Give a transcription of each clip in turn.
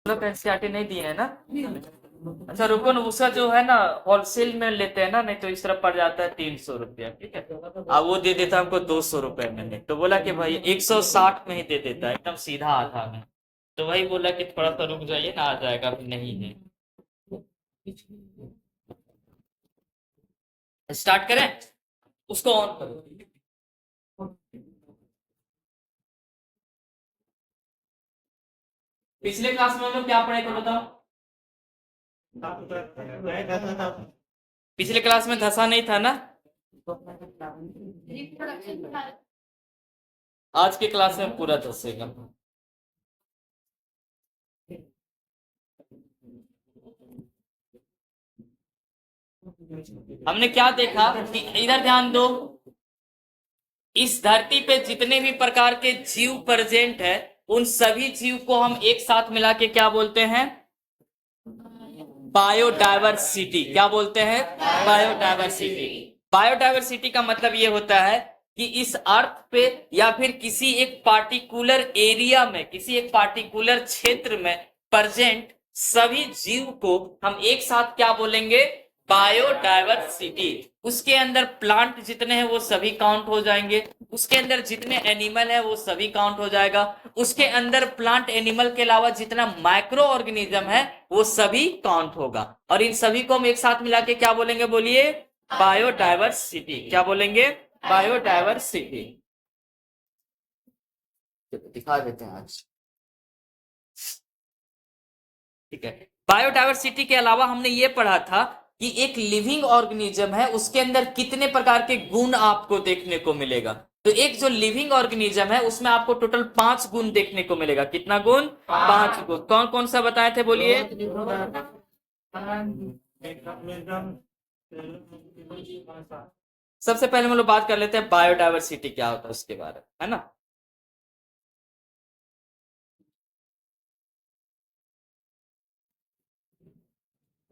लोग एनसीईआरटी नहीं दिए है ना। अच्छा रुको ना, उसका जो है ना होलसेल में लेते हैं ना, नहीं तो इस तरफ पड़ जाता है 300 रुपया, ठीक है। अब वो दे देता हमको 200 रुपए में, तो बोला कि भाई 160 में ही दे देता है, एकदम सीधा आधा में। तो वही बोला कि थोड़ा सा रुक जाइए ना, आ जाएगा, अभी नहीं है। स्टार्ट करें, उसको ऑन करो। पिछले क्लास में हम लोग क्या पढ़े थे बताओ। पिछले क्लास में धसा नहीं था ना। आज के क्लास में पूरा धसेगा। हमने क्या देखा कि इधर ध्यान दो, इस धरती पे जितने भी प्रकार के जीव प्रेजेंट है, उन सभी जीव को हम एक साथ मिला के क्या बोलते हैं? बायोडायवर्सिटी। क्या बोलते हैं? बायोडायवर्सिटी। बायोडायवर्सिटी का मतलब ये होता है कि इस अर्थ पे या फिर किसी एक पार्टिकुलर एरिया में, किसी एक पार्टिकुलर क्षेत्र में प्रेजेंट सभी जीव को हम एक साथ क्या बोलेंगे? बायोडायवर्सिटी। उसके अंदर प्लांट जितने हैं वो सभी काउंट हो जाएंगे, उसके अंदर जितने एनिमल है वो सभी काउंट हो जाएगा, उसके अंदर प्लांट एनिमल के अलावा जितना माइक्रो ऑर्गेनिज्म है वो सभी काउंट होगा। और इन सभी को हम एक साथ मिला के क्या बोलेंगे? बोलिए, बायोडायवर्सिटी। क्या बोलेंगे? बायोडायवर्सिटी। दिखा देते हैं आज, ठीक है। बायोडायवर्सिटी के अलावा हमने ये पढ़ा था कि एक लिविंग ऑर्गेनिज्म है, उसके अंदर कितने प्रकार के गुण आपको देखने को मिलेगा। तो एक जो लिविंग ऑर्गेनिज्म है उसमें आपको टोटल 5 गुण देखने को मिलेगा। कितना गुण? 5 गुण। कौन कौन सा बताए थे बोलिए। सबसे पहले हम लोग बात कर लेते हैं बायोडायवर्सिटी क्या होता है उसके बारे में, है ना।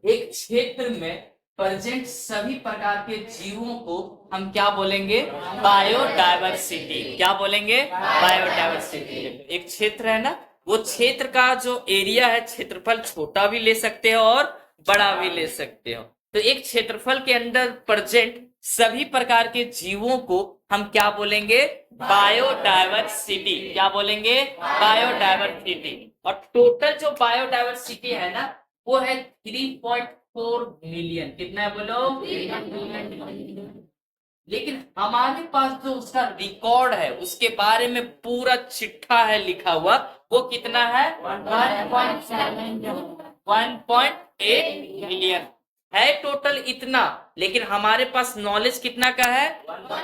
एक क्षेत्र में प्रेजेंट सभी प्रकार के जीवों को हम क्या बोलेंगे? बायोडायवर्सिटी। क्या बोलेंगे? बायोडायवर्सिटी। एक क्षेत्र है ना, वो क्षेत्र का जो एरिया है, क्षेत्रफल छोटा भी ले सकते हो और बड़ा भी ले सकते हो। तो एक क्षेत्रफल के अंदर प्रेजेंट सभी प्रकार के जीवों को हम क्या बोलेंगे? बायोडायवर्सिटी। क्या बोलेंगे? बायोडायवर्सिटी। और टोटल जो बायोडायवर्सिटी है ना वो है 3.4 मिलियन। कितना है बोलो? 3.4। लेकिन हमारे पास जो उसका रिकॉर्ड है उसके बारे में पूरा चिट्ठा है लिखा हुआ, वो कितना है? 1.8 मिलियन है टोटल इतना। लेकिन हमारे पास नॉलेज कितना का है?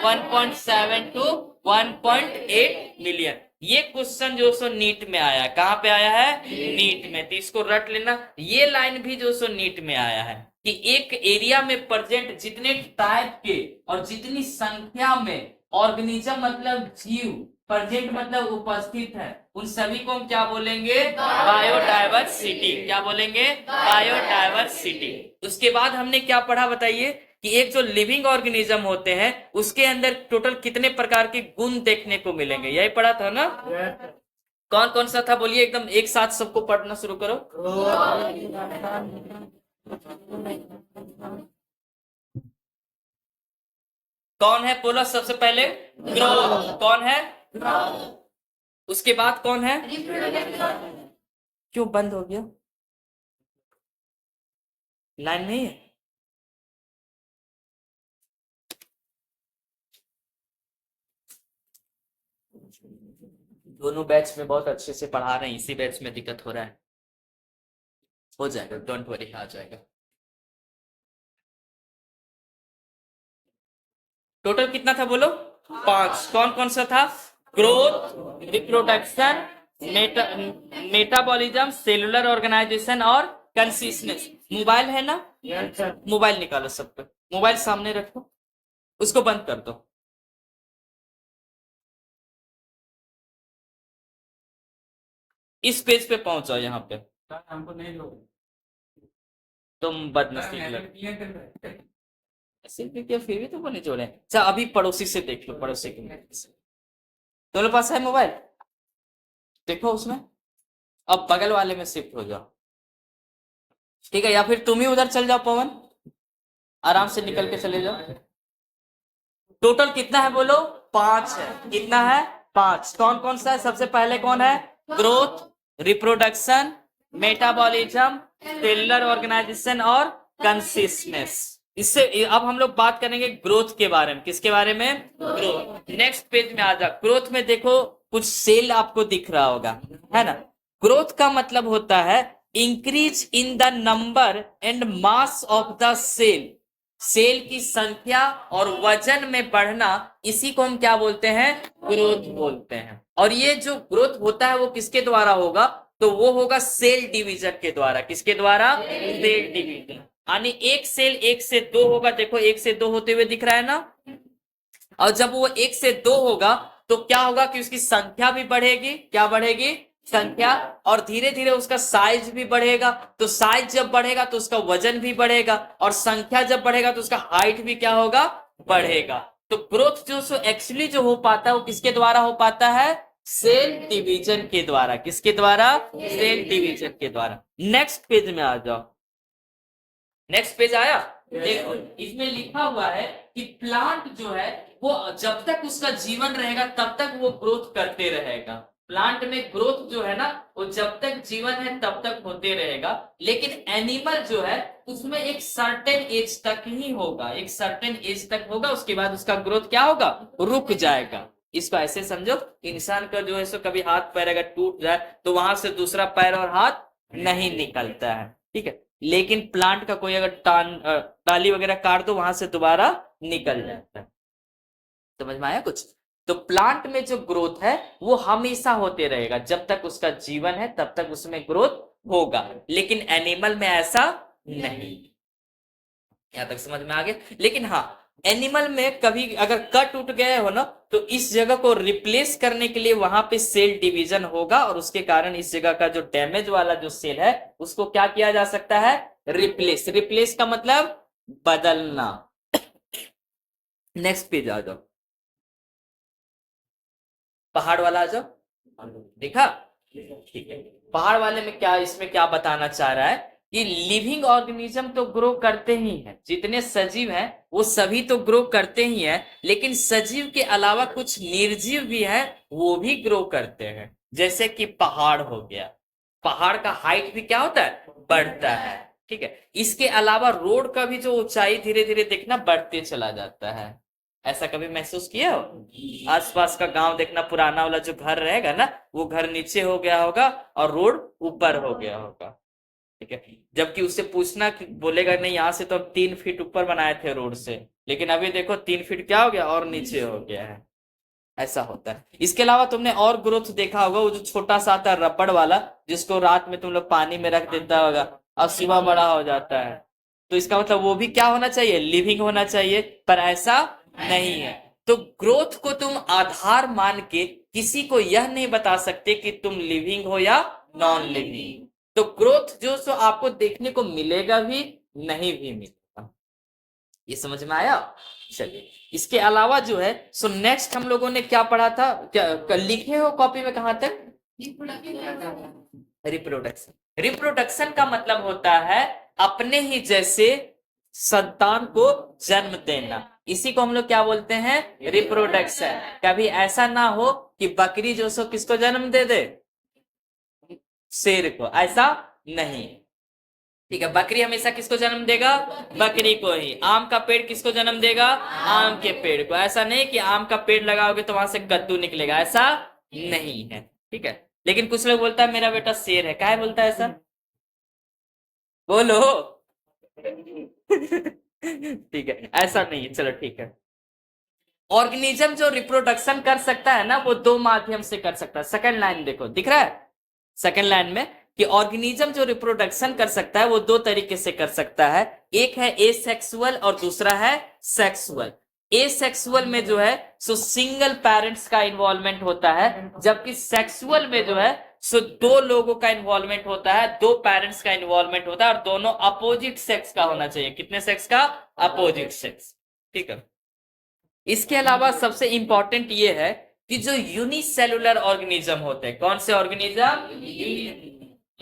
1.7 टू 1.8 मिलियन। ये क्वेश्चन जो सो नीट में आया, कहां पे आया है? नीट में। तो इसको रट लेना, ये लाइन भी जो सो नीट में आया है कि एक एरिया में प्रेजेंट जितने टाइप के और जितनी संख्या में ऑर्गेनिज्म मतलब जीव प्रेजेंट मतलब उपस्थित है, उन सभी को हम क्या बोलेंगे? बायोडायवर्सिटी। क्या बोलेंगे? बायोडायवर्सिटी। उसके बाद हमने क्या पढ़ा बताइए कि एक जो लिविंग ऑर्गेनिज्म होते हैं उसके अंदर टोटल कितने प्रकार के गुण देखने को मिलेंगे, यही पढ़ा था ना। कौन कौन सा था बोलिए, एकदम एक साथ सबको पढ़ना शुरू करो। कौन है बोला सबसे पहले? ग्रोथ। कौन है? उसके बाद कौन है? क्यों बंद हो गया? लाइन नहीं है? दोनों बैच में बहुत अच्छे से पढ़ा रहे हैं, इसी बैच में दिक्कत हो रहा है। हो जाएगा, डोंट वरी, आ जाएगा। टोटल कितना था बोलो? 5। कौन कौन सा था? Growth, reproduction, metabolism, cellular organization और कंसिस्टेंस। मोबाइल है ना? मोबाइल निकालो सब पे, मोबाइल सामने रखो, उसको बंद कर दो। इस पेज पे पहुंच जाओ, यहाँ पे हमको नहीं लो, तुम बदनसीब लग। ऐसे भी क्या, फिर भी तो बोले जोड़े। अच्छा अभी पड़ोसी से देख लो, पड़ोसी के तुम्हारे पास है मोबाइल? देखो उसमें अब बगल वाले में शिफ्ट हो जाओ, ठीक है, या फिर तुम ही उधर चल जाओ पवन, आराम से निकल के चले जाओ। टोटल कितना है बोलो? 5 है। कितना है? 5। कौन कौन सा है? सबसे पहले कौन है? Growth, reproduction, metabolism, cellular organization और कंसिस्टेंस। इससे अब हम लोग बात करेंगे ग्रोथ के बारे में। किसके बारे में? ग्रोथ। नेक्स्ट पेज में आ जा। ग्रोथ में देखो कुछ सेल आपको दिख रहा होगा, है ना? ग्रोथ का मतलब होता है increase in the number and mass of the cell. Cell की संख्या और वजन में बढ़ना, इसी को हम क्या बोलते हैं? ग्रोथ बोलते हैं। और ये जो ग्रोथ होता है वो किसके द्वारा होगा? तो वो होगा सेल डिवीजन के द्वारा। किसके द्वारा? Cell division. यानी एक सेल 1 से 2 होगा, देखो 1 से 2 होते हुए दिख रहा है ना। और जब वो 1 से 2 होगा तो क्या होगा कि उसकी संख्या भी बढ़ेगी। क्या बढ़ेगी? संख्या। और धीरे धीरे उसका साइज भी बढ़ेगा। तो साइज जब बढ़ेगा तो उसका वजन भी बढ़ेगा, और संख्या जब बढ़ेगा तो उसका हाइट भी क्या होगा? बढ़ेगा। तो ग्रोथ जो सो एक्चुअली जो हो पाता है वो किसके द्वारा हो पाता है? सेल डिवीजन के द्वारा। किसके द्वारा? सेल डिवीजन के द्वारा। नेक्स्ट पेज में आ जाओ। नेक्स्ट पेज आया? देखो इसमें लिखा हुआ है कि प्लांट जो है वो जब तक उसका जीवन रहेगा तब तक वो ग्रोथ करते रहेगा। प्लांट में ग्रोथ जो है ना वो जब तक जीवन है तब तक होते रहेगा। लेकिन एनिमल जो है उसमें एक सर्टेन एज तक ही होगा। एक सर्टेन एज तक होगा, उसके बाद उसका ग्रोथ क्या होगा? रुक जाएगा। इसको ऐसे समझो, इंसान का जो है सो कभी हाथ पैर अगर टूट जाए तो वहां से दूसरा पैर और हाथ नहीं निकलता है, ठीक है। लेकिन प्लांट का कोई अगर टाली वगैरह काट दो वहां से दोबारा निकल जाता है। समझ में आया कुछ? तो प्लांट में जो ग्रोथ है वो हमेशा होते रहेगा, जब तक उसका जीवन है तब तक उसमें ग्रोथ होगा। लेकिन एनिमल में ऐसा नहीं। यहां तक समझ में आ गया? लेकिन हाँ, एनिमल में कभी अगर कट उठ गए हो ना तो इस जगह को रिप्लेस करने के लिए वहां पे सेल डिवीजन होगा, और उसके कारण इस जगह का जो डैमेज वाला जो सेल है उसको क्या किया जा सकता है? रिप्लेस। रिप्लेस का मतलब बदलना। नेक्स्ट पेज आ जाओ। पहाड़ वाला आ जाओ। देखा? ठीक है। पहाड़ वाले में क्या, इसमें क्या बताना चाह रहा है कि लिविंग ऑर्गेनिज्म तो ग्रो करते ही हैं, जितने सजीव हैं वो सभी तो ग्रो करते ही हैं, लेकिन सजीव के अलावा कुछ निर्जीव भी हैं, वो भी ग्रो करते हैं। जैसे कि पहाड़ हो गया। पहाड़ का हाइट भी क्या होता है? बढ़ता है, ठीक है। इसके अलावा रोड का भी जो ऊंचाई धीरे धीरे देखना बढ़ते चला जाता है। ऐसा कभी महसूस किया हो? आसपास का गांव देखना, पुराना वाला जो घर रहेगा ना वो घर नीचे हो गया होगा और रोड ऊपर हो गया होगा, ठीक है। जबकि उससे पूछना कि बोलेगा नहीं यहाँ से तो 3 फीट ऊपर बनाए थे रोड से, लेकिन अभी देखो 3 फीट क्या हो गया? और नीचे हो गया है। ऐसा होता है। इसके अलावा तुमने और ग्रोथ देखा होगा, वो जो छोटा सा आता है रबड़ वाला, जिसको रात में तुम लोग पानी में रख देता होगा और सुबह बड़ा हो जाता है। तो इसका मतलब वो भी क्या होना चाहिए? लिविंग होना चाहिए, पर ऐसा नहीं है। तो ग्रोथ को तुम आधार मान के किसी को यह नहीं बता सकते कि तुम लिविंग हो या नॉन लिविंग। तो ग्रोथ जो सो आपको देखने को मिलेगा भी, नहीं भी मिलेगा। ये समझ में आया? चलिए, इसके अलावा जो है सो नेक्स्ट हम लोगों ने क्या पढ़ा था? क्या लिखे हो कॉपी में? कहां तक? रिप्रोडक्शन। रिप्रोडक्शन का मतलब होता है अपने ही जैसे संतान को जन्म देना। इसी को हम लोग क्या बोलते हैं? रिप्रोडक्शन। कभी ऐसा ना हो कि बकरी जो सो किसको जन्म दे दे? शेर को। ऐसा नहीं, ठीक है। बकरी हमेशा किसको जन्म देगा? बकरी को ही। आम का पेड़ किसको जन्म देगा? आम के पेड़ को। ऐसा नहीं कि आम का पेड़ लगाओगे तो वहां से कद्दू निकलेगा, ऐसा नहीं है, ठीक है। लेकिन कुछ लोग बोलता है मेरा बेटा शेर है। काहे बोलता है ऐसा? बोलो। ठीक है, ऐसा नहीं है। चलो ठीक है। ऑर्गेनिज्म जो रिप्रोडक्शन कर सकता है ना वो 2 माध्यम से कर सकता है। सेकंड लाइन देखो, दिख रहा है सेकंड लाइन में कि ऑर्गेनिज्म जो रिप्रोडक्शन कर सकता है वो 2 तरीके से कर सकता है। एक है एसेक्सुअल और दूसरा है सेक्सुअल। एसेक्सुअल में जो है सो सिंगल पेरेंट्स का इन्वॉल्वमेंट होता है, जबकि सेक्सुअल में जो है सो 2 लोगों का इन्वॉल्वमेंट होता है, 2 पेरेंट्स का इन्वॉल्वमेंट होता है, और दोनों अपोजिट सेक्स का होना चाहिए। कितने सेक्स का? अपोजिट सेक्स, ठीक है। इसके अलावा सबसे इंपॉर्टेंट ये है कि जो यूनिसेलुलर ऑर्गेनिज्म होते हैं, कौन से ऑर्गेनिज्म,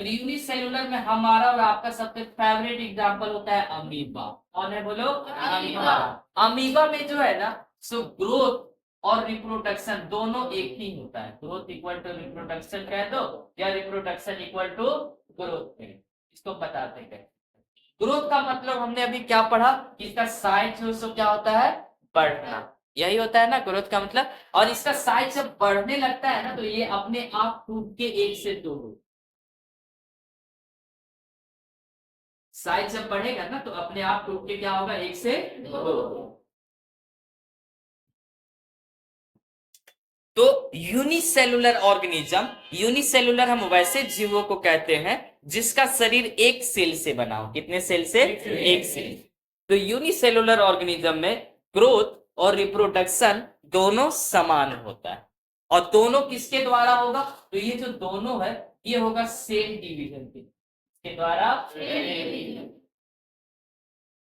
यूनिसेलुलर में हमारा और आपका सबसे फेवरेट एग्जांपल होता है अमीबा। कौन है बोलो, अमीबा। अमीबा में जो है ना, सो ग्रोथ और रिप्रोडक्शन दोनों एक ही होता है। ग्रोथ इक्वल टू रिप्रोडक्शन कह दो या रिप्रोडक्शन इक्वल टू ग्रोथ, इसको बताते हैं। ग्रोथ का मतलब हमने अभी क्या पढ़ा कि इसका साइज जो सो क्या होता है, बढ़ना, यही होता है ना ग्रोथ का मतलब। और इसका साइज जब बढ़ने लगता है ना, तो ये अपने आप टूट के एक से दो हो, साइज जब बढ़ेगा ना तो अपने आप टूट के क्या होगा, एक से दो। तो यूनिसेलुलर ऑर्गेनिज्म, यूनिसेलुलर हम वैसे जीवों को कहते हैं जिसका शरीर एक सेल से बना हो। कितने सेल से, एक सेल। तो यूनिसेलुलर ऑर्गेनिज्म में ग्रोथ और रिप्रोडक्शन दोनों समान होता है। और दोनों किसके द्वारा होगा, तो ये जो दोनों है ये होगा सेल डिवीजन के द्वारा।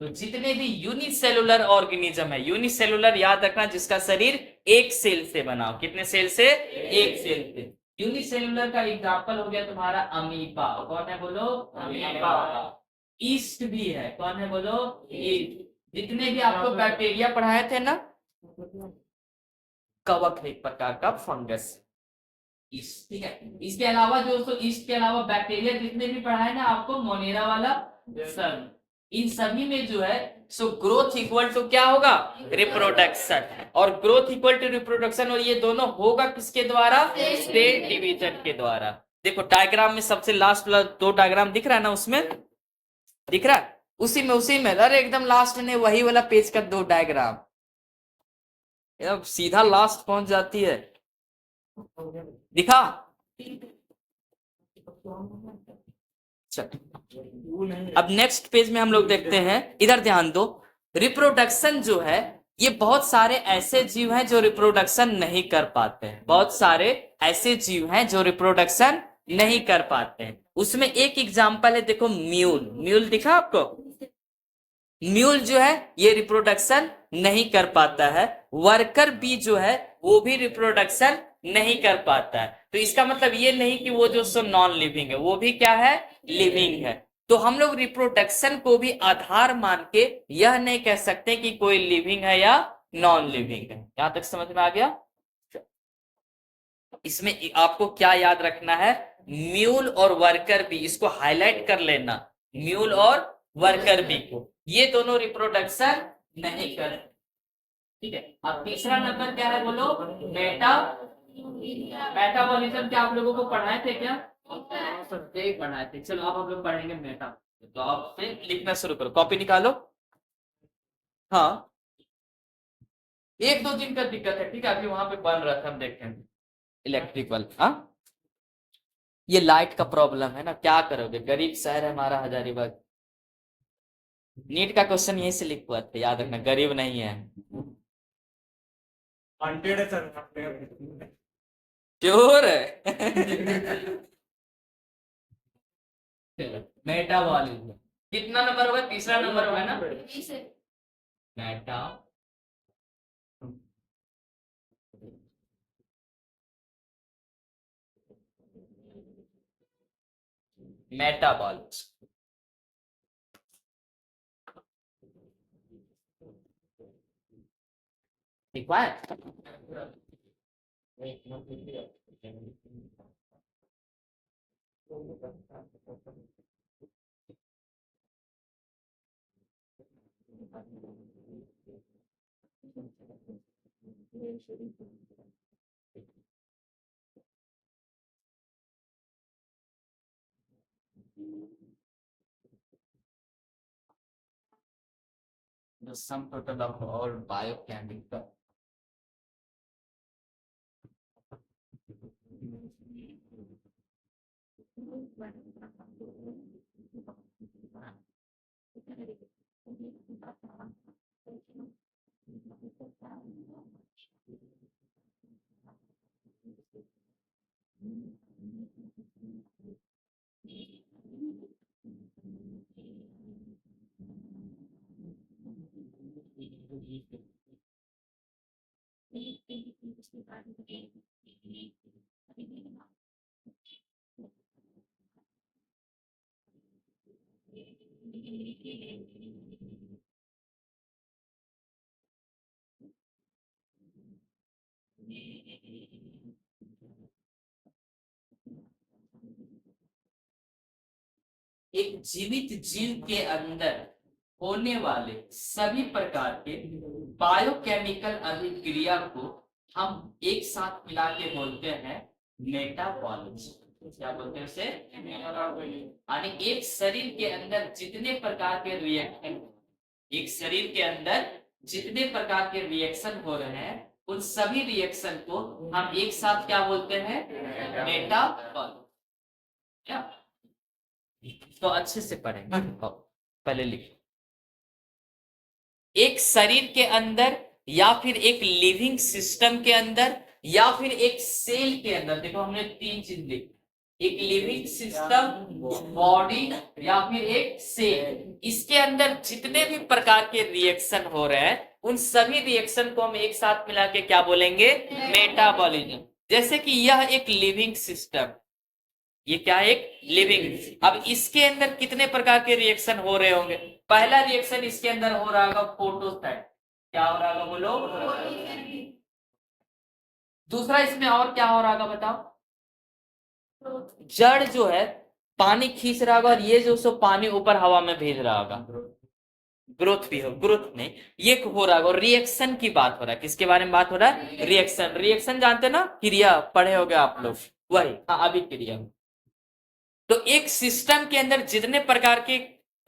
तो जितने भी यूनिसेलुलर ऑर्गेनिज्म है, यूनिसेलुलर याद रखना जिसका शरीर एक सेल से बना हो। कितने सेल से, एक सेल से। यूनिसेलुलर का एग्जांपल हो गया तुम्हारा अमीबा। कौन है बोलो, अमीबा। ईस्ट भी है, कौन है बोलो, ईस्ट। जितने भी आपको बैक्टीरिया पढ़ाए थे ना, कवक है एक प्रकार का फंगस, ईस्ट, ठीक है। इसके अलावा जो ईस्ट के अलावा बैक्टीरिया जितने भी पढ़ाए ना आपको, मोनेरा वाला सब, इन सभी में जो है सो ग्रोथ इक्वल टू क्या होगा, रिप्रोडक्शन। और ग्रोथ इक्वल टू रिप्रोडक्शन, और ये दोनों होगा किसके द्वारा, सेल डिवीजन के द्वारा। देखो डायग्राम में सबसे लास्ट वाला दो डायग्राम दिख रहा है ना, उसमें दिख रहा है, उसी में अरे एकदम लास्ट में वही वाला पेज का दो डायग्राम, एकदम सीधा लास्ट पहुंच जाती है। दिखा, अब नेक्स्ट पेज में हम लोग देखते हैं, इधर ध्यान दो। रिप्रोडक्शन जो है, ये बहुत सारे ऐसे जीव हैं जो रिप्रोडक्शन नहीं कर पाते हैं। बहुत सारे ऐसे जीव हैं जो रिप्रोडक्शन नहीं कर पाते हैं। उसमें एक एग्जांपल है, देखो म्यूल। म्यूल दिखा आपको, म्यूल जो है ये रिप्रोडक्शन नहीं कर पाता है। वर्कर बी जो है वो भी रिप्रोडक्शन नहीं कर पाता है। तो इसका मतलब ये नहीं कि वो जो सो नॉन लिविंग है, वो भी क्या है, लिविंग है। तो हम लोग रिप्रोडक्शन को भी आधार मान के यह नहीं कह सकते कि कोई लिविंग है या नॉन लिविंग है। यहां तक समझ में आ गया। इसमें आपको क्या याद रखना है, म्यूल और वर्कर बी, इसको हाईलाइट कर लेना, म्यूल और वर्कर बी को, ये दोनों रिप्रोडक्शन नहीं कर, ठीक है। अब तीसरा नंबर क्या है बोलो, मेटा, मेटाबॉलिज्म क्या आप लोगों को पढ़ाए थे क्या, पढ़ाए थे। चलो अब हम लोग पढ़ेंगे मेटा। तो आप से लिखना शुरू करो, कॉपी निकालो। हाँ, एक दो दिन का दिक्कत है, ठीक है, अभी वहां पे बन रहा था, हम देखेंगे इलेक्ट्रिक बल्ब। हाँ, ये लाइट का प्रॉब्लम है ना, क्या करोगे, गरीब शहर है हमारा हजारीबाग। नीट का क्वेश्चन यहीं से लिख हुआ था, याद रखना, गरीब नहीं है, वांटेड है सर, श्योर है। मेटाबॉलिज्म कितना नंबर होगा, तीसरा नंबर होगा ना, मेटा मेटाबॉलिज्म। ठीक है। The sum total of all biochemical एक जीवित जीव के अंदर होने वाले सभी प्रकार के बायोकेमिकल अभिक्रिया को हम एक साथ मिला के बोलते हैं मेटाबॉलिज्म। क्या बोलते हैं उसे? यानी एक शरीर के अंदर जितने प्रकार के रिएक्शन, एक शरीर के अंदर जितने प्रकार के रिएक्शन हो रहे हैं उन सभी रिएक्शन को हम एक साथ क्या बोलते हैं? मेटाबॉलिज्म। क्या? तो अच्छे से पढ़ेंगे। पहले लिखो, एक शरीर के अंदर या फिर एक लिविंग सिस्टम के अंदर या फिर एक सेल के अंदर, देखो हमने तीन चीज लिखी, एक लिविंग सिस्टम, बॉडी या फिर एक सेल, इसके अंदर जितने भी प्रकार के रिएक्शन हो रहे हैं उन सभी रिएक्शन को हम एक साथ मिला के क्या बोलेंगे? मेटाबॉलिज्म। जैसे कि यह एक लिविंग सिस्टम, ये क्या है? एक लिविंग। अब इसके अंदर कितने प्रकार के रिएक्शन हो रहे होंगे? पहला रिएक्शन इसके अंदर हो रहा होगा फोटोसिंथेसिस। क्या हो रहा होगा बोलो? दूसरा इसमें और क्या हो रहा होगा बताओ? जड़ जो है पानी खींच रहा होगा और ये जो सो पानी ऊपर हवा में भेज रहा होगा। ग्रोथ भी हो, ग्रोथ नहीं, ये हो रहा होगा। रिएक्शन की बात हो रहा है। किसके बारे में बात हो रहा है? रिएक्शन। रिएक्शन जानते ना, क्रिया पढ़े होगे आप लोग, वही। हाँ, अभी क्रिया। तो एक सिस्टम के अंदर जितने प्रकार के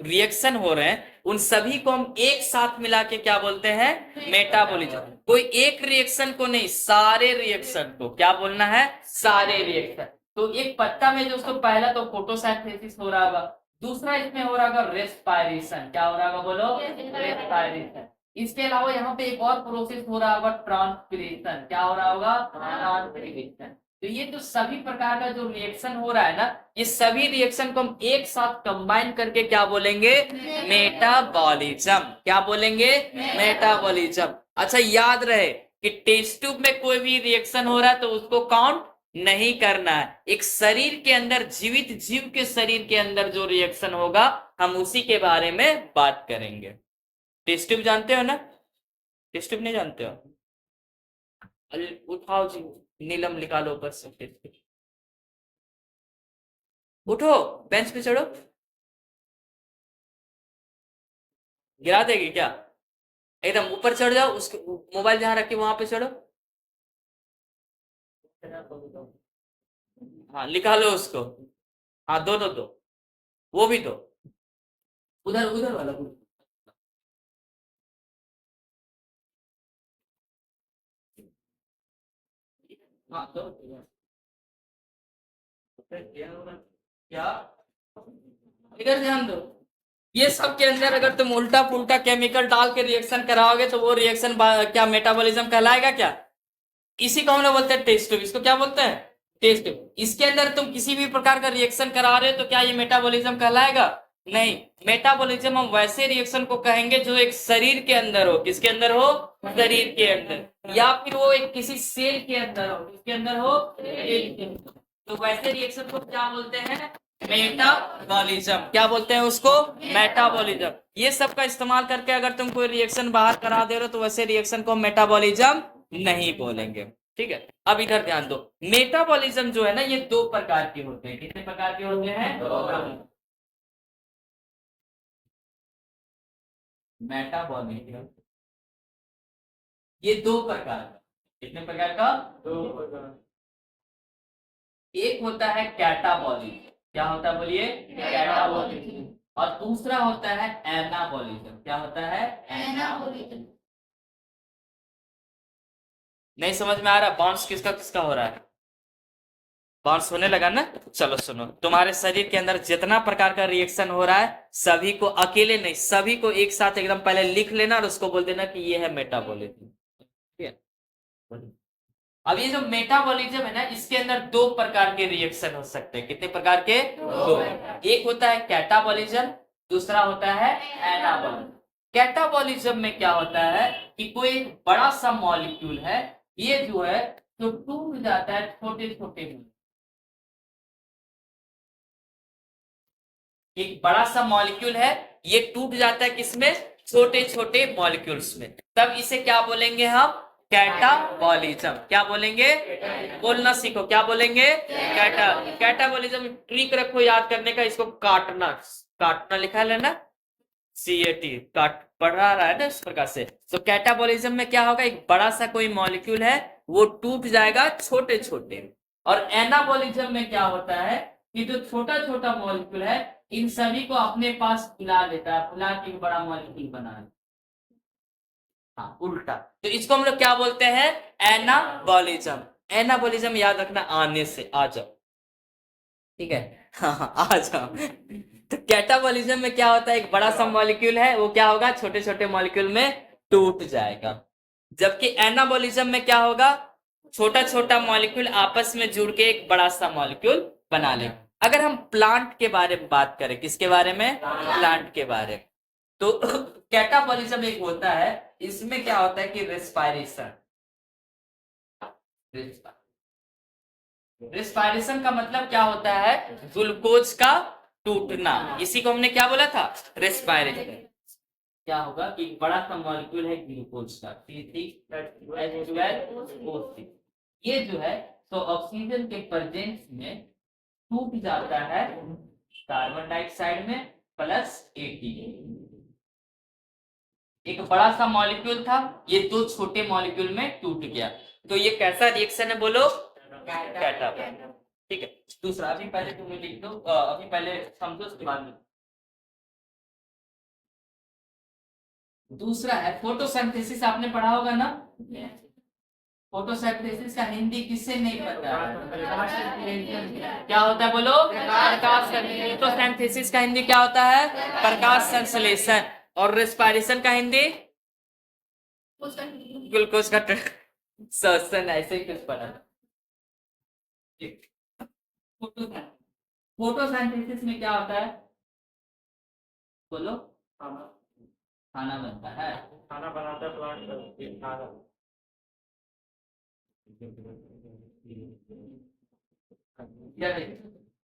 रिएक्शन हो रहे हैं उन सभी को हम एक साथ मिला के क्या बोलते हैं? मेटाबॉलिज्म। कोई एक रिएक्शन को नहीं, सारे रिएक्शन को क्या बोलना है? सारे रिएक्शन। तो एक पत्ता में जो उसको पहला तो फोटोसिंथेसिस हो रहा होगा, दूसरा इसमें हो रहा होगा रेस्पिरेशन। क्या हो रहा होगा बोलो? रेस्पिरेशन। इसके अलावा यहाँ पे एक और प्रोसेस हो रहा होगा ट्रांसपिरेशन। क्या हो रहा होगा? ट्रांसपिरेशन। तो ये तो सभी प्रकार का जो रिएक्शन हो रहा है ना, ये सभी रिएक्शन को हम एक साथ कंबाइन करके क्या बोलेंगे? मेटाबॉलिज्म। क्या बोलेंगे? मेटाबॉलिज्म। अच्छा, याद रहे कि टेस्ट ट्यूब में कोई भी रिएक्शन हो रहा है तो उसको काउंट नहीं करना है। एक शरीर के अंदर, जीवित जीव के शरीर के अंदर जो रिएक्शन होगा हम उसी के बारे में बात करेंगे। टेस्ट ट्यूब जानते हो ना? टेस्ट ट्यूब नहीं जानते हो? उठाओ जी, नीलम निकालो ऊपर से। उठो, बेंच पे चढ़ो। गिरा देगी क्या? एकदम ऊपर चढ़ जाओ, उसके मोबाइल जहां रखे वहां पे चढ़ो। हाँ, निकालो उसको। हाँ, दो दो दो, वो भी दो। उधर उधर वाला भी। हाँ, दो। क्या? इधर ध्यान दो। ये सब के अंदर अगर तुम उल्टा पुल्टा केमिकल डाल के रिएक्शन कराओगे तो वो रिएक्शन क्या मेटाबॉलिज्म कहलाएगा क्या? इसी को हम लोग बोलते हैं टेस्ट ट्यूब। इसको क्या बोलते हैं? Test tube. इसके अंदर तुम किसी भी प्रकार का रिएक्शन करा रहे हो तो क्या ये मेटाबॉलिज्म कहलाएगा? नहीं। मेटाबॉलिज्म हम वैसे रिएक्शन को कहेंगे जो एक शरीर के अंदर हो। किसके अंदर हो? शरीर के अंदर। या फिर वो एक किसी सेल के अंदर हो। किसके अंदर हो? सेल के अंदर। तो वैसे रिएक्शन को क्या बोलते हैं? मेटाबॉलिज्म। क्या बोलते हैं उसको? मेटाबॉलिज्म। ये सब का इस्तेमाल करके अगर तुम कोई रिएक्शन बाहर करा दे रहे हो तो वैसे रिएक्शन को मेटाबॉलिज्म नहीं बोलेंगे। ठीक है, अब इधर ध्यान दो। मेटाबॉलिज्म जो है ना, ये दो प्रकार के होते हैं। कितने प्रकार के होते हैं? मेटाबॉलिज्म ये दो प्रकार का। कितने प्रकार का? दो प्रकार। एक होता है कैटाबॉलिज्म। क्या होता है बोलिए? कैटाबॉलिज्म। और दूसरा होता है एनाबॉलिज्म। क्या होता है? एनाबॉलिज्म। नहीं समझ में आ रहा? बाउंस किसका किसका हो रहा है? बाउंस होने लगा ना? चलो सुनो, तुम्हारे शरीर के अंदर जितना प्रकार का रिएक्शन हो रहा है सभी को अकेले नहीं, सभी को एक साथ एकदम पहले लिख लेना और उसको बोल देना कि ये है मेटाबॉलिज्म। ठीक है? अब ये जो मेटाबॉलिज्म है ना, इसके अंदर दो प्रकार के रिएक्शन हो सकते हैं। कितने प्रकार के? दो। एक होता है कैटाबॉलिज्म, दूसरा होता है एनाबॉलिज्म। कैटाबॉलिज्म में क्या होता है कि कोई बड़ा सा मॉलिक्यूल है ये जो है तो टूट जाता है छोटे छोटे में। एक बड़ा सा मॉलिक्यूल है, ये टूट जाता है किसमें? छोटे छोटे मॉलिक्यूल्स में। तब इसे क्या बोलेंगे हम? कैटाबॉलिज्म। क्या बोलेंगे? बोलना सीखो, क्या बोलेंगे? कैटाबॉलिज्म। ट्रिक रखो याद करने का, इसको काटना, काटना लिखा है ना, CAT, काट पढ़ रहा है ना इस प्रकार से। तो कैटाबॉलिज्म में क्या होगा? एक बड़ा सा कोई मॉलिक्यूल है, वो टूट जाएगा छोटे छोटे। और एनाबॉलिज्म में क्या होता है कि जो छोटा छोटा मॉलिक्यूल है, इन सभी को अपने पास फुला लेता है, फुला के बड़ा मॉलिक्यूल बना है। हाँ, उल्टा। तो इसको हम लोग क्या बोलते हैं? एनाबॉलिज्म। एनाबॉलिज्म याद रखना, आने से आ जाओ, ठीक है? हाँ हाँ, आ जाओ। तो कैटाबॉलिज्म में क्या होता है? एक बड़ा सा मॉलिक्यूल है, वो क्या होगा? छोटे छोटे मॉलिक्यूल में टूट जाएगा। जबकि एनाबॉलिज्म में क्या होगा? छोटा छोटा मॉलिक्यूल आपस में जुड़ के एक बड़ा सा मॉलिक्यूल बना ले। अगर हम प्लांट के बारे में बात करें, किसके बारे में? प्लांट के बारे में। तो कैटाबॉलिज्म एक होता है, इसमें क्या होता है कि रेस्पायरेशन। रेस्पायरेशन का मतलब क्या होता है? ग्लूकोज का टूटना। इसी को हमने क्या बोला था? रेस्पायरेशन। क्या होगा कि बड़ा सा मॉलिक्यूल है ग्लूकोज का, C6H12O6। ये जो है तो ऑक्सीजन के प्रेजेंस में टूट जाता है कार्बन डाइऑक्साइड में प्लस ATP। एक बड़ा सा मॉलिक्यूल था, ये दो छोटे मॉलिक्यूल में टूट गया। तो ये कैसा रिएक्शन है बोलो? कैटाबॉलिज्म। ठीक है। दूसरा, अभी पहले तुम्हें लिख दो, अभी पहले समझो, उसके बाद में दूसरा है फोटोसिंथेसिस। आपने पढ़ा होगा ना? फोटोसिंथेसिस का हिंदी किससे नहीं पता है? क्या होता है बोलो? प्रकाश संश्लेषण। फोटोसिंथेसिस का हिंदी क्या होता है? प्रकाश संश्लेषण। और रेस्पिरेशन का हिंदी? ग्लूकोज का श्वसन, ऐसे ही कुछ पढ़ा। फोटोसिंथेसिस में क्या होता है बोलो? खाना बनता है, खाना बनाता है प्लांट।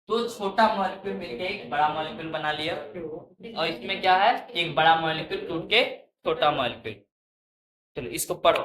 तो छोटा मॉलिक्यूल मिलके एक बड़ा मॉलिक्यूल बना लिया, और इसमें क्या है? एक बड़ा मॉलिक्यूल टूट के छोटा मॉलिक्यूल। चलो इसको पढ़ो।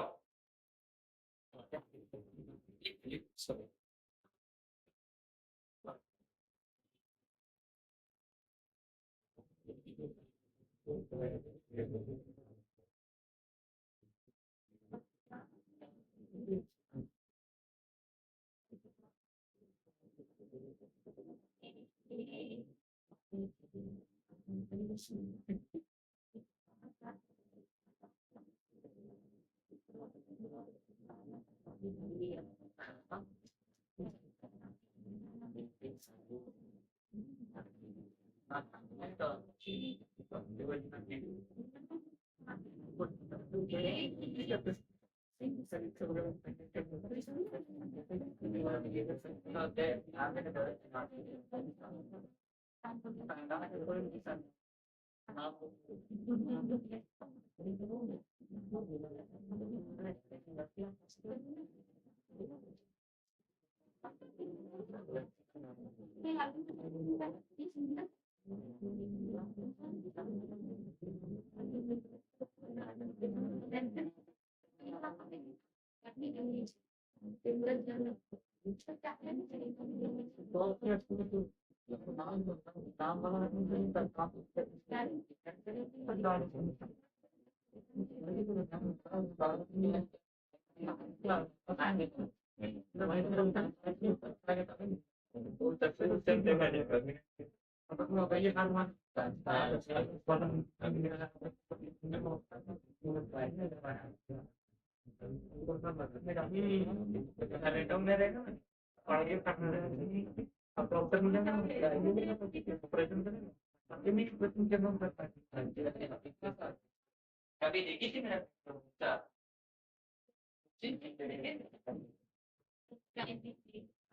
कभी देखी थी मेरा?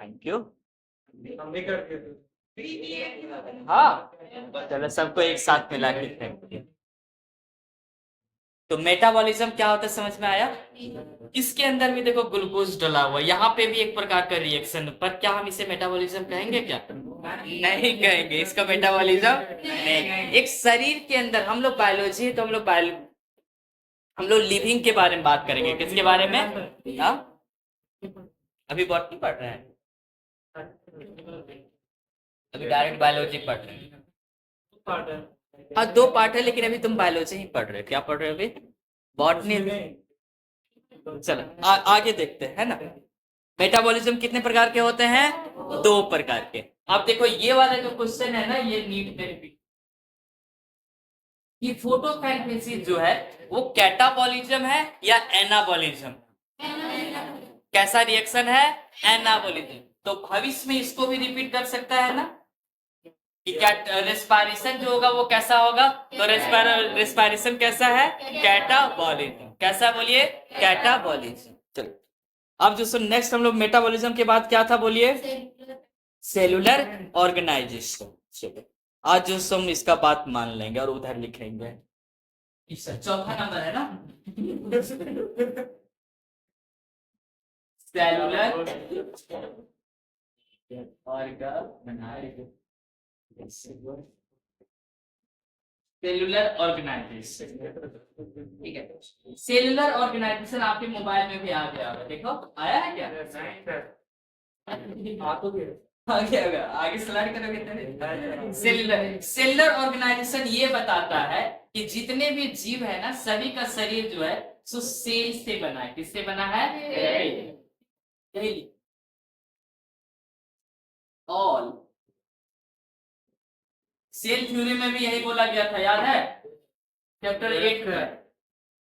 Thank you. हाँ, चलो सबको एक साथ मिला के thank you। तो मेटाबॉलिज्म क्या होता है समझ में आया? इसके अंदर भी देखो ग्लूकोज डला हुआ, यहाँ पे भी एक प्रकार का रिएक्शन, पर क्या हम इसे मेटाबॉलिज्म कहेंगे क्या? नहीं कहेंगे इसका मेटाबॉलिज्म। नहीं, एक शरीर के अंदर, हम लोग बायोलॉजी है तो हम लोग लिविंग के बारे में बात करेंगे। किसके बारे में? हाँ, अभी बॉटनी पढ़ रहे हैं, अभी डायरेक्ट बायोलॉजी पढ़ रहे हैं। हाँ 2 पार्ट है, लेकिन अभी तुम बायोलॉजी ही पढ़ रहे हो। क्या पढ़ रहे हो अभी? बॉटनी। चलो आगे देखते हैं, है ना। मेटाबॉलिज्म कितने प्रकार के होते हैं? 2 प्रकार के। अब देखो ये वाला जो क्वेश्चन है ना, ये नीट में रिपीट, ये फोटोसिंथेसिस जो है वो कैटाबॉलिज्म है या एनाबॉलिज्म? कैसा रिएक्शन है? एनाबॉलिज्म। तो भविष्य में इसको भी रिपीट कर सकता है ना, कि क्या रेस्पिरेशन जो होगा वो कैसा होगा? तो रेस्पिरेशन कैसा है? कैटाबॉलिज्म। कैसा बोलिए? कैटाबॉलिज्म। चलो अब जो सो नेक्स्ट हम लोग मेटाबॉलिज्म के बाद क्या था बोलिए? Cellular organization. चलो आज जो सो हम इसका बात मान लेंगे और उधर लिखेंगे। चौथा नंबर है ना, सेलुलर ऑर्गेनाइजेशन। सेलुलर ऑर्गेनाइजेशन, ठीक है। सेलुलर ऑर्गेनाइजेशन आपके मोबाइल में भी आ गया होगा, देखो आया है क्या? आगे आगे आगे स्लाइड करोगे। सेलुलर ऑर्गेनाइजेशन ये बताता है कि जितने भी जीव है ना, सभी का शरीर जो है सो सेल से बना है। किससे बना है? ऑल। सेल थ्योरी में भी यही बोला गया था, याद है? चैप्टर 8 में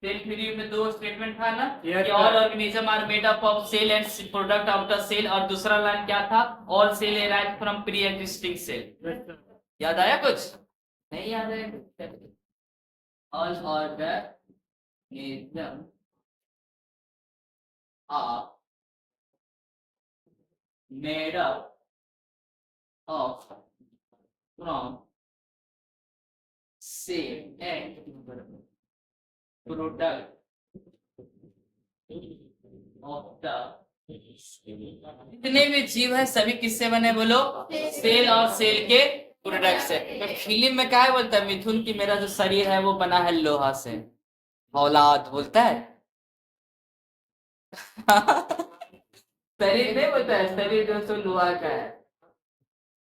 सेल थ्योरी में 2 स्टेटमेंट था ना, कि all organism are made up of cell and product out of cell, और दूसरा लाइन क्या था? All cell arise from pre existing cell. याद आया कुछ? नहीं याद है? All organism are made up of from cell and product of the, जितने भी जीव है सभी किससे बने बोलो? सेल और सेल के प्रोडक्ट से। तो फिल्म में क्या है बोलता है मिथुन की मेरा जो शरीर है वो बना है लोहा से, औलाद बोलता है। शरीर नहीं बोलता है, शरीर जो सो लोहा का है,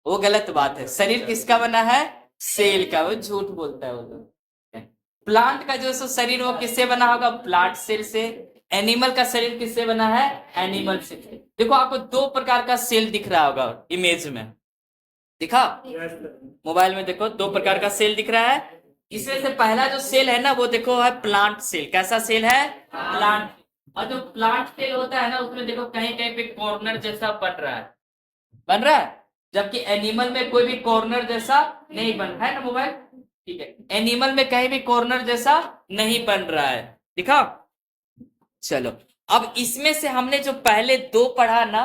वो गलत बात है। शरीर किसका बना है? सेल का, वो झूठ बोलता है वो लोग। प्लांट का जो सो शरीर वो किससे बना होगा? प्लांट सेल से। एनिमल का शरीर किससे बना है? एनिमल से। देखो आपको 2 प्रकार का सेल दिख रहा होगा इमेज में, दिखा? मोबाइल में देखो 2 प्रकार का सेल दिख रहा है। इसमें से पहला जो सेल है ना वो देखो है प्लांट सेल। कैसा सेल है? प्लांट। और जो प्लांट सेल होता है ना उसमें देखो कहीं कहीं पे कॉर्नर जैसा बन रहा है, बन रहा है, जबकि एनिमल में कोई भी कॉर्नर जैसा नहीं बन रहा है ना मोबाइल, ठीक है। एनिमल में कहीं भी कॉर्नर जैसा नहीं बन रहा है, दिखा? चलो अब इसमें से हमने जो पहले 2 पढ़ा ना,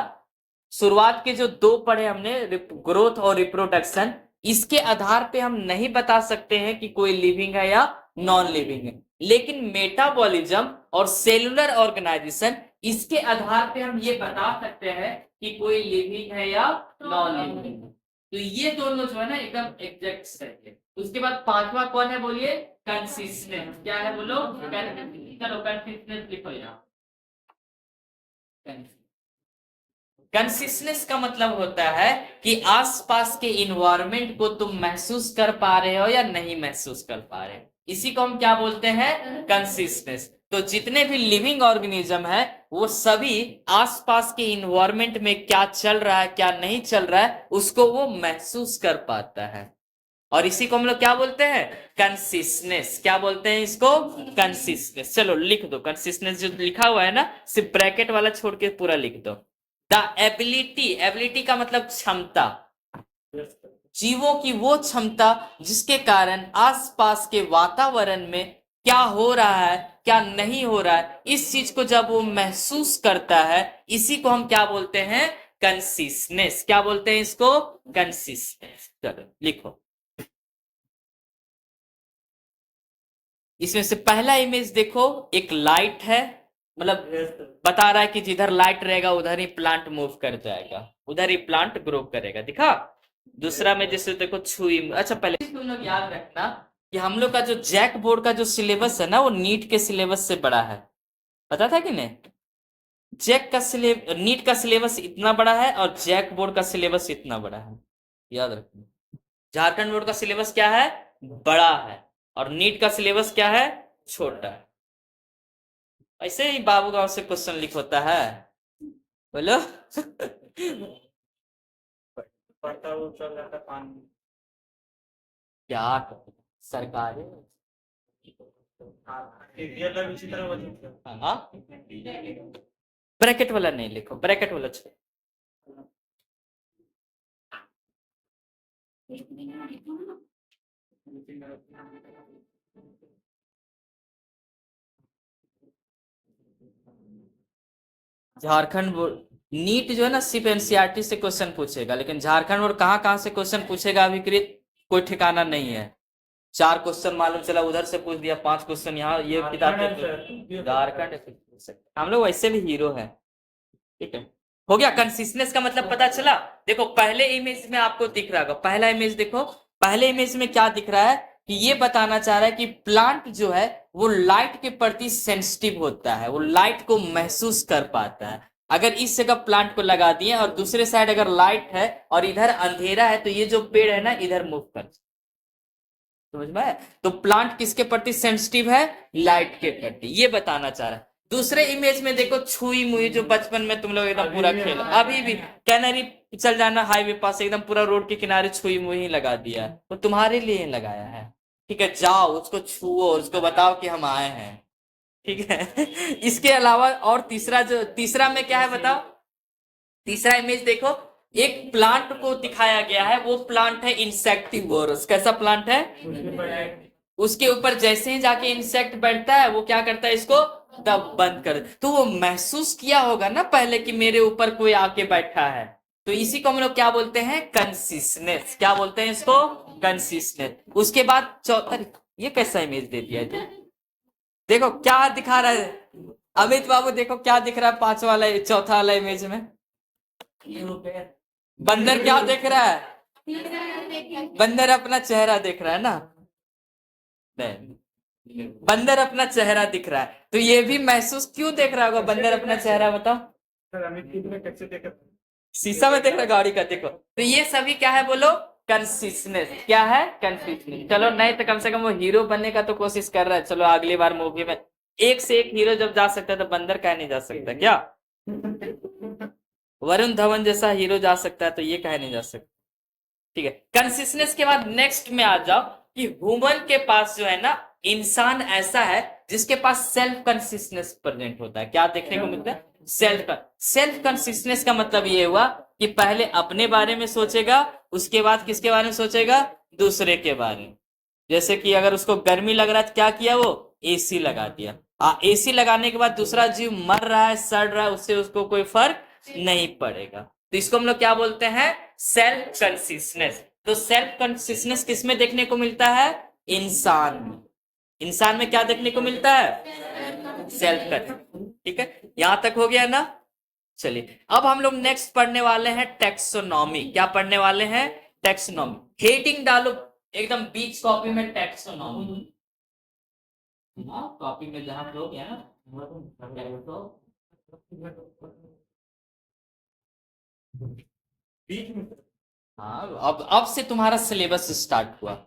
शुरुआत के जो 2 पढ़े हमने, ग्रोथ और रिप्रोडक्शन, इसके आधार पे हम नहीं बता सकते हैं कि कोई लिविंग है या नॉन लिविंग है। लेकिन मेटाबॉलिज्म और सेलुलर ऑर्गेनाइजेशन, इसके आधार पे हम ये बता सकते हैं कि कोई लिविंग है या नॉन लिविंग है। तो ये दोनों जो है ना एकदम एग्जैक्ट सही है। उसके बाद 5वां कौन है बोलिए? कंसिस्टेंस। क्या है बोलो? चलो कंसिस्टेंस लिखो यहाँ। कंसिस्टेंस का मतलब होता है कि आसपास के इन्वायरमेंट को तुम महसूस कर पा रहे हो या नहीं महसूस कर पा रहे हो, इसी को हम क्या बोलते हैं? कंसिस्टेंस। तो जितने भी लिविंग ऑर्गेनिज्म है वो सभी आसपास के इन्वायरमेंट में क्या चल रहा है क्या नहीं चल रहा है उसको वो महसूस कर पाता है, और इसी को हम लोग क्या बोलते हैं? कंसिस्टेंस। क्या बोलते हैं इसको? कंसिस्टेंस। चलो लिख दो कंसिस्टेंस, जो लिखा हुआ है ना सिर्फ ब्रैकेट वाला छोड़ के पूरा लिख दो। द एबिलिटी, एबिलिटी का मतलब क्षमता, जीवों की वो क्षमता जिसके कारण आसपास के वातावरण में क्या हो रहा है क्या नहीं हो रहा है, इस चीज को जब वो महसूस करता है, इसी को हम क्या बोलते हैं? कंसिस्टेंस। क्या बोलते हैं इसको? कंसिस्टेंस। चलो लिखो। इसमें से पहला इमेज देखो, एक लाइट है, मतलब बता रहा है कि जिधर लाइट रहेगा उधर ही प्लांट मूव कर जाएगा, उधर ही प्लांट ग्रो करेगा, दिखा। दूसरा में जैसे देखो छुई, अच्छा पहले तुम लोग याद रखना कि हम लोग का जो जैक बोर्ड का जो सिलेबस है ना, वो नीट के सिलेबस से बड़ा है, पता था कि नहीं? नीट का सिलेबस इतना बड़ा है और जैक बोर्ड का सिलेबस इतना बड़ा है, याद रखना। झारखंड बोर्ड का सिलेबस क्या है? बड़ा है। और नीट का सिलेबस क्या है? छोटा है। ऐसे ही बाबू गांव से क्वेश्चन लिख होता है, बोलो। पड़ता वो चल जाता पानी। क्या सरकारी रियल इसी तरह वजन हाँ, ब्रैकेट वाला नहीं लिखो, ब्रैकेट वाला छोड़ो। झारखंड बोर्ड नीट जो है ना सिर्फ एनसीईआरटी से क्वेश्चन पूछेगा, लेकिन झारखंड बोर्ड कहाँ कहाँ से क्वेश्चन पूछेगा अभी कोई ठिकाना नहीं है। 4 क्वेश्चन मालूम चला उधर से पूछ दिया, 5 क्वेश्चन यहाँ, ये किताब झारखंड। हम लोग वैसे भी हीरो है, ठीक है। हो गया, कंसिस्टेंस का मतलब पता चला। देखो पहले इमेज में आपको दिख रहा होगा, पहला इमेज देखो, पहले इमेज में क्या दिख रहा है कि ये बताना चाह रहा है कि प्लांट जो है वो लाइट के प्रति सेंसिटिव होता है, वो लाइट को महसूस कर पाता है। अगर इस जगह प्लांट को लगा दिए और दूसरे साइड अगर लाइट है और इधर अंधेरा है, तो ये जो पेड़ है ना इधर मूव कर, समझ में आया? तो प्लांट किसके प्रति सेंसिटिव है? लाइट के प्रति, ये बताना चाह रहा है। दूसरे इमेज में देखो छुई मुई, जो बचपन में तुम लोग एकदम पूरा खेल, अभी भी कैनरी चल जाना हाईवे पास, एकदम पूरा रोड के किनारे छुई मुई लगा दिया है, तो तुम्हारे लिए लगाया है, ठीक है। जाओ उसको छुओ, उसको बताओ कि हम आए हैं, ठीक है। इसके अलावा और तीसरा में क्या है बताओ? तीसरा इमेज देखो, एक प्लांट को दिखाया गया है, वो प्लांट है इंसेक्टिवोरस। कैसा प्लांट है? उसके ऊपर जैसे ही जाके इंसेक्ट बैठता है, वो क्या करता है, इसको तब बंद कर, तो वो महसूस किया होगा ना पहले कि मेरे ऊपर कोई आके बैठा है, तो इसी को हम लोग क्या बोलते हैं? कंसिस्टेंस। क्या बोलते हैं इसको? कंसिस्टेंस। उसके बाद चौथा, ये कैसा इमेज दे दिया है? देखो क्या दिखा रहा है अमित बाबू, देखो क्या दिख रहा है पांचवा वाला, चौथा वाला इमेज में बंदर क्या देख रहा है? बंदर अपना चेहरा देख रहा है ना, नहीं, बंदर अपना चेहरा दिख रहा है, तो ये भी महसूस क्यों देख रहा होगा बंदर अपना चेहरा, बताओ? शीशा में देख रहा गाड़ी का, देखो। तो ये सभी क्या है बोलो? कंसिस्टेंस। क्या है? कंसिस्टेंस। चलो नहीं तो कम से कम वो हीरो बनने का तो कोशिश कर रहा है, चलो अगली बार मूवी में एक से एक हीरो जब जा सकता है तो बंदर कह नहीं जा सकता क्या? वरुण धवन जैसा हीरो जा सकता है तो ये कह नहीं जा सकता, ठीक है। कंसिस्टेंस के बाद नेक्स्ट में आ जाओ कि ह्यूमन के पास जो है ना, इंसान ऐसा है जिसके पास सेल्फ कंसिस्टेंस प्रेजेंट होता है। क्या देखने को मिलता है? सेल्फ कंसिस्टेंस का मतलब ये हुआ कि पहले अपने बारे में सोचेगा, उसके बाद किसके बारे में सोचेगा? दूसरे के बारे में। जैसे कि अगर उसको गर्मी लग रहा है तो क्या किया वो? एसी लगा दिया। एसी लगाने के बाद दूसरा जीव मर रहा है, सड़ रहा है, उससे उसको कोई फर्क नहीं पड़ेगा, तो इसको हम लोग क्या बोलते हैं? Self consistence. तो सेल्फ कंसिस्टेंस किसमें देखने को मिलता है? इंसान में। इंसान में क्या देखने को मिलता है? सेल्फ कंसिस्टेंस, ठीक है। यहां तक हो गया ना? चलिए अब हम लोग नेक्स्ट पढ़ने वाले हैं टेक्सोनॉमी। क्या पढ़ने वाले हैं? टेक्सोनॉमी। हेडिंग डालो एकदम बीच कॉपी में, टेक्सोनॉमी। कॉपी में जहां लोग है ना, हाँ, अब से तुम्हारा सिलेबस स्टार्ट हुआ।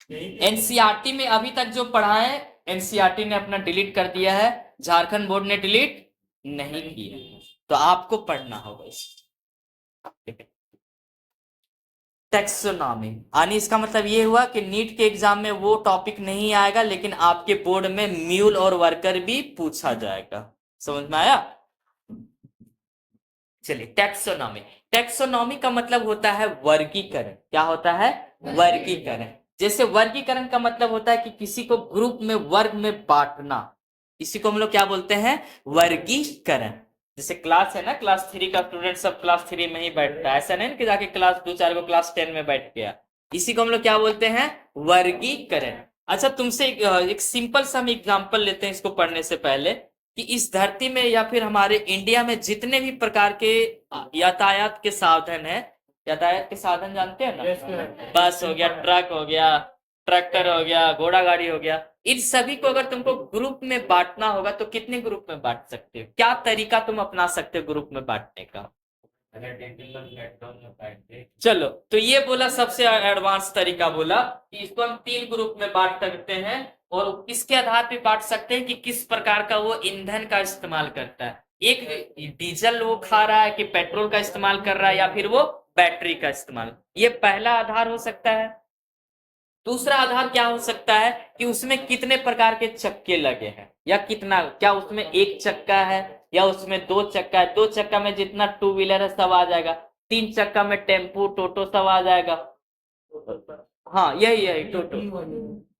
एनसीईआरटी में अभी तक जो पढ़ा है, एनसीईआरटी ने अपना डिलीट कर दिया है, झारखंड बोर्ड ने डिलीट नहीं किया, तो आपको पढ़ना होगा इसको, ठीक है। टैक्सोनॉमी यानी इसका मतलब ये हुआ कि नीट के एग्जाम में वो टॉपिक नहीं आएगा, लेकिन आपके बोर्ड में म्यूल और वर्कर भी पूछा जाएगा। समझ में आया? चलिए टैक्सोनॉमी। टैक्सोनॉमी का मतलब होता है वर्गीकरण। क्या होता है? वर्गीकरण। जैसे वर्गीकरण का मतलब होता है कि किसी को ग्रुप में, वर्ग में बांटना, इसी को हम लोग क्या बोलते हैं? वर्गीकरण। जैसे क्लास है ना, क्लास 3 का स्टूडेंट सब क्लास 3 में ही बैठता है, ऐसा नहीं कि जाके क्लास 2-4 को क्लास 10 में बैठ गया। इसी को हम लोग क्या बोलते हैं? वर्गीकरण। अच्छा तुमसे एक सिंपल सा हम एग्जांपल लेते हैं इसको पढ़ने से पहले कि इस धरती में या फिर हमारे इंडिया में जितने भी प्रकार के यातायात के साधन है, यातायात के साधन जानते हैं ना, बस हो गया, ट्रक हो गया, ट्रैक्टर हो गया, घोड़ा गाड़ी हो गया, इन सभी को अगर तुमको ग्रुप में बांटना होगा तो कितने ग्रुप में बांट सकते हो? क्या तरीका तुम अपना सकते हो ग्रुप में बांटने का? चलो तो ये बोला सबसे एडवांस तरीका बोला कि इसको हम 3 ग्रुप में बांट सकते हैं और किसके आधार पे बांट सकते हैं कि किस प्रकार का वो ईंधन का इस्तेमाल करता है। एक डीजल वो खा रहा है कि पेट्रोल का इस्तेमाल कर रहा है या फिर वो बैटरी का इस्तेमाल, ये पहला आधार हो सकता है। दूसरा आधार क्या हो सकता है कि उसमें कितने प्रकार के चक्के लगे हैं या कितना, क्या उसमें एक चक्का है या उसमें 2 चक्का है, 2 चक्का में जितना 2 व्हीलर है सब आ जाएगा, 3 चक्का में टेम्पू टोटो सब आ जाएगा। हाँ यही यही टोटो,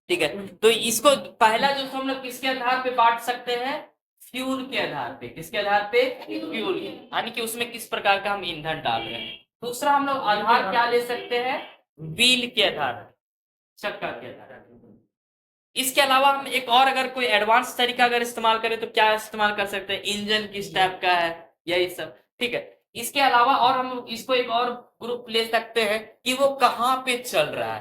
ठीक है। तो इसको पहला जो हम लोग किसके आधार पे बांट सकते हैं? फ्यूल के आधार पे। किसके आधार पे? फ्यूल, यानी कि उसमें किस प्रकार का हम ईंधन डाल रहे हैं। दूसरा हम लोग आधार क्या ले सकते हैं? व्हील के आधार पे, चक्का के आधार। इसके अलावा हम एक और अगर कोई एडवांस तरीका अगर इस्तेमाल करें तो क्या इस्तेमाल कर सकते हैं? इंजन किस टाइप का है, यही सब, ठीक है। इसके अलावा और हम इसको एक और ग्रुप ले सकते हैं कि वो कहाँ पे चल रहा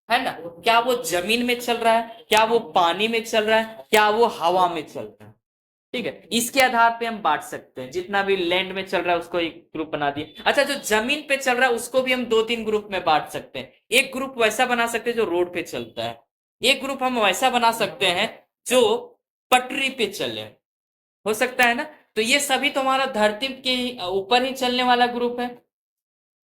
है ना, क्या वो जमीन में चल रहा है, क्या वो पानी में चल रहा है, क्या वो हवा में चल रहा है, ठीक है। इसके आधार पे हम बांट सकते हैं। जितना भी लैंड में चल रहा है उसको एक ग्रुप बना दिए। अच्छा जो जमीन पे चल रहा है उसको भी हम 2-3 ग्रुप में बांट सकते हैं। एक ग्रुप वैसा बना सकते हैं जो रोड पे चलता है, एक ग्रुप हम वैसा बना सकते हैं जो पटरी पे चले, हो सकता है ना। तो ये सभी तुम्हारा धरती के ऊपर ही चलने वाला ग्रुप है।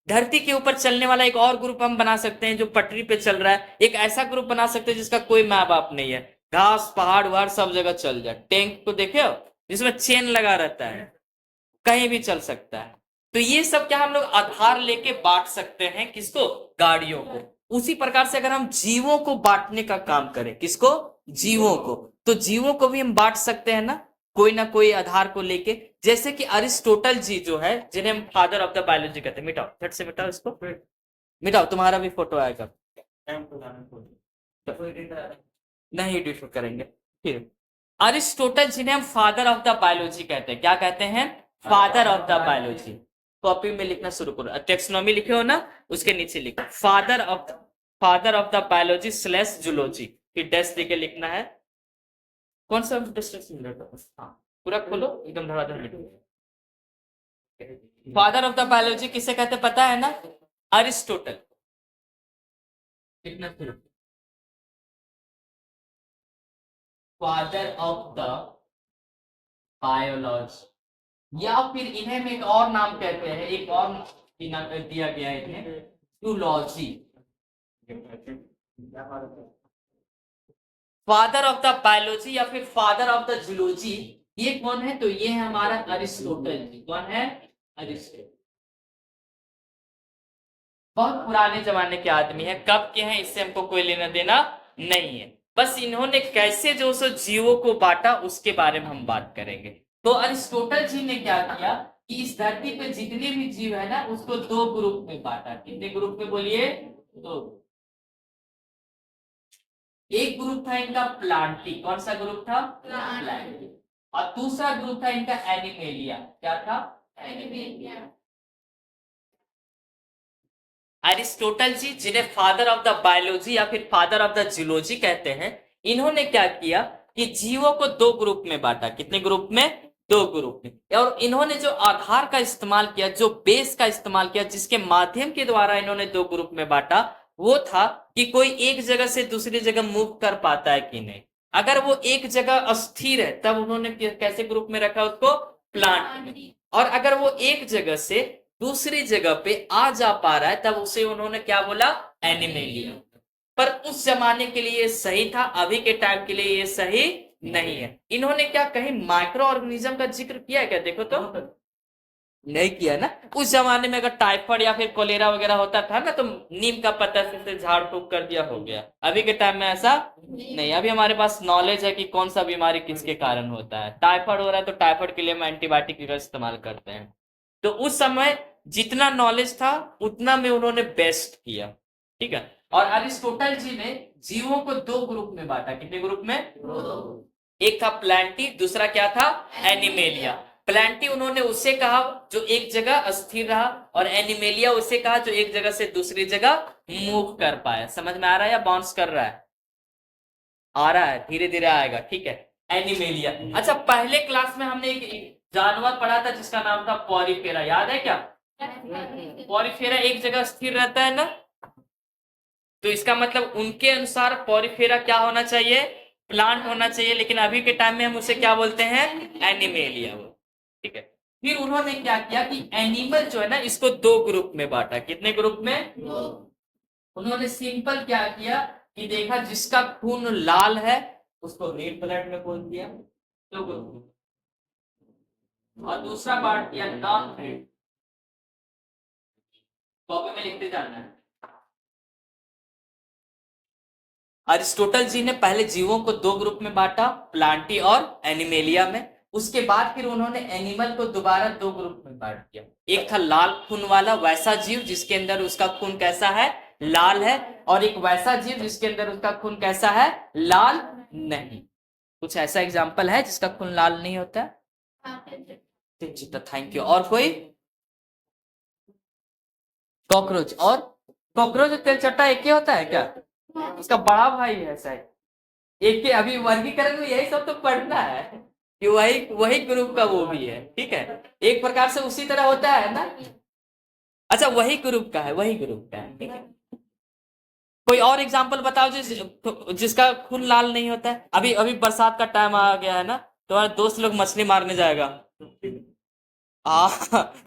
धरती के ऊपर चलने वाला एक और ग्रुप हम बना सकते हैं जो पटरी पे चल रहा है। एक ऐसा ग्रुप बना सकते हैं जिसका कोई माँ बाप नहीं है, घास पहाड़ वहाड़ सब जगह चल जाए। टैंक को देखे हो, जिसमें चेन लगा रहता है, कहीं भी चल सकता है। तो ये सब क्या हम लोग आधार लेके बांट सकते हैं, किसको? गाड़ियों को। उसी प्रकार से अगर हम जीवों को बांटने का काम करें, किसको? जीवों को, तो जीवों को भी हम बांट सकते हैं ना कोई आधार को लेके। जैसे कि अरिस्टोटल जी जो है, जिन्हें हम फादर ऑफ द बायोलॉजी कहते हैं। मिटाओ, झट से मिटाओ इसको, मिटाओ, तुम्हारा भी फोटो आएगा। नहीं डिस्कस करेंगे फिर। अरिस्टोटल जिन्हें हम फादर ऑफ द बायोलॉजी कहते हैं, क्या कहते हैं? Father of the biology. Copy में लिखना शुरू करो, टेक्सोनॉमी लिखे हो ना, उसके नीचे लिखो father of the biology slash zoology, फिर डैश देके लिखना है। कौन सा हाँ पूरा खोलो एकदम धड़ाधड़। फादर ऑफ द बायोलॉजी किसे कहते पता है ना? अरिस्टोटल। लिखना शुरू, फादर ऑफ द बायोलॉजी, या फिर इन्हें में एक और नाम कहते हैं, एक और नाम दिया गया है इन्हें, zoology. Father of the biology या फिर फादर ऑफ द जूलॉजी, ये कौन है? तो ये है हमारा अरिस्टोटल जी। कौन है? अरिस्टोटल। बहुत पुराने जमाने के आदमी है, कब के हैं इससे हमको कोई लेना देना नहीं है। बस इन्होंने कैसे जो सो जीवों को बांटा उसके बारे में हम बात करेंगे। तो अरिस्टोटल जी ने क्या किया कि इस धरती पे जितने भी जीव है ना उसको 2 ग्रुप में बांटा। कितने ग्रुप में बोलिए? 2। एक ग्रुप था इनका प्लांटी। कौन सा ग्रुप था? प्लांटी। और दूसरा ग्रुप था इनका एनिमेलिया। क्या था? एनिमेलिया। अरिस्टोटल जी जिन्हें फादर ऑफ द बायोलॉजी या फिर फादर ऑफ द जूलॉजी कहते हैं, इन्होंने क्या किया कि जीवों को 2 ग्रुप में बांटा। कितने ग्रुप में? 2 ग्रुप में। और इन्होंने जो आधार का इस्तेमाल किया, जो बेस का इस्तेमाल किया, जिसके माध्यम के द्वारा इन्होंने 2 ग्रुप में बांटा, वो था कि कोई एक जगह से दूसरी जगह मूव कर पाता है कि नहीं। अगर वो एक जगह अस्थिर है तब उन्होंने कैसे ग्रुप में रखा उसको? प्लांट में। और अगर वो एक जगह से दूसरी जगह पे आ जा पा रहा है तब उसे उन्होंने क्या बोला? एनिमेलिया। पर उस जमाने के लिए सही था, अभी के टाइम के लिए ये सही नहीं है। इन्होंने क्या कहीं माइक्रो ऑर्गेनिज्म का जिक्र किया है क्या? देखो तो नहीं किया ना। उस जमाने में अगर टाइफाइड या फिर कोलेरा वगैरह होता था ना तो नीम का पत्ता से झाड़ फूक कर दिया, हो गया। अभी के टाइम में ऐसा नहीं। अभी हमारे पास नॉलेज है कि कौन सा बीमारी किसके कारण होता है। टाइफाइड हो रहा है तो टाइफाइड के लिए हम एंटीबायोटिक का इस्तेमाल करते हैं। तो उस समय जितना नॉलेज था उतना में उन्होंने बेस्ट किया, ठीक है। और अरिस्टोटल जी ने जीवों को दो ग्रुप में बांटा। कितने ग्रुप में? एक था प्लांटी, दूसरा क्या था? एनिमेलिया। प्लांटी उन्होंने उससे कहा जो एक जगह अस्थिर रहा, और एनिमेलिया उससे कहा जो एक जगह से दूसरी जगह मूव कर पाया। समझ में आ रहा है या बाउंस कर रहा है? आ रहा है, धीरे धीरे आएगा, ठीक है। एनिमेलिया। अच्छा, पहले क्लास में हमने एक जानवर पढ़ा था जिसका नाम था पॉरीफेरा, याद है क्या? पॉरीफेरा एक जगह स्थिर रहता है ना, तो इसका मतलब उनके अनुसार पॉरीफेरा क्या होना चाहिए? प्लांट होना चाहिए, लेकिन अभी के टाइम में हम उसे क्या बोलते हैं? एनिमेलिया, ठीक है। फिर उन्होंने क्या किया कि एनिमल जो है ना, इसको दो ग्रुप में बांटा। कितने ग्रुप में? उन्होंने सिंपल क्या किया कि देखा जिसका खून लाल है उसको रेड ब्लड में बोल दिया, तो और दूसरा पार्ट किया नॉन रेड। कॉपी में लिखते जाना है। अरिस्टोटल जी ने पहले जीवों को दो ग्रुप में बांटा, प्लांटी और एनिमेलिया में। उसके बाद फिर उन्होंने एनिमल को दोबारा दो ग्रुप में बांट दिया। एक था लाल खून वाला वैसा जीव जिसके अंदर उसका खून कैसा है? लाल है। और एक वैसा जीव जिसके अंदर उसका खून कैसा है? लाल नहीं। कुछ ऐसा एग्जाम्पल है जिसका खून लाल नहीं होता? Thank you. और कोई? कॉकरोच। और कॉकरोच और तेलचट्टा एक ही होता है क्या? उसका बड़ा भाई है शायद। एक के अभी वर्गीकरण में यही सब तो पढ़ना है कि वही वही ग्रुप का वो भी है, ठीक है। एक प्रकार से उसी तरह होता है ना। अच्छा, वही ग्रुप का है, वही ग्रुप का है, ठीक है। कोई और एग्जांपल बताओ जिसका खून लाल नहीं होता है। अभी अभी बरसात का टाइम आ गया है ना, तुम्हारे दोस्त लोग मछली मारने जाएगा।